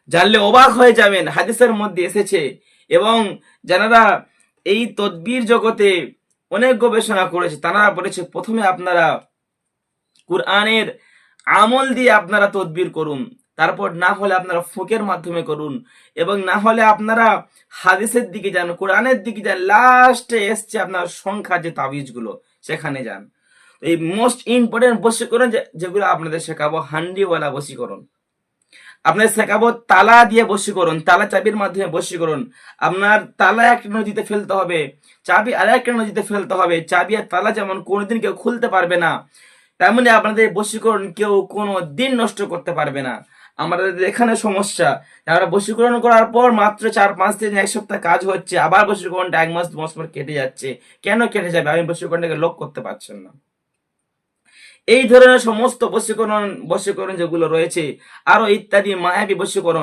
জানলে অবাক হয়ে যাবেন, হাদিসের মধ্যে এসেছে। এবং যারা এই তদবির জগতে অনেক গবেষণা করেছে তারা বলেছে প্রথমে আপনারা কুরআনের আমল দিয়ে আপনারা তদবির করুন, তারপর না হলে আপনারা ফুকের মাধ্যমে করুন, এবং না হলে আপনারা হাদিসের দিকে যান, কোরআনের দিকে যান, লাস্টে এসছে আপনার সংখ্যা যে তাবিজগুলো সেখানে যান। এই মোস্ট ইম্পর্টেন্ট বশীকরণ যেগুলো আপনাদের শেখাবো, হান্ডিওয়ালা বশীকরণ আপনার শেখাবো, তালা দিয়ে বশীকরণ, তালা চাবির মাধ্যমে বশীকরণ। আপনার তালা একটা নদীতে ফেলতে হবে, চাবি আর একটা নদীতে ফেলতে হবে। চাবি আর তালা যেমন কোনোদিন কেউ খুলতে পারবে না, তেমনি আপনাদের বশীকরণ কেউ কোনো দিন নষ্ট করতে পারবে না। আমাদের এখানে সমস্যা, আমরা বশীকরণ করার পর মাত্র 4-5 দিন 1 সপ্তাহ কাজ হচ্ছে, আবার বশীকরণটা 1 মাস 2 মাস পর কেটে যাচ্ছে। কেন কেটে যাবে? আমি বশীকরণটাকে লক করতে পারছেন না। এই ধরনের সমস্ত বশীকরণ যেগুলো রয়েছে, আরো ইত্যাদি মায়াবী বশীকরণ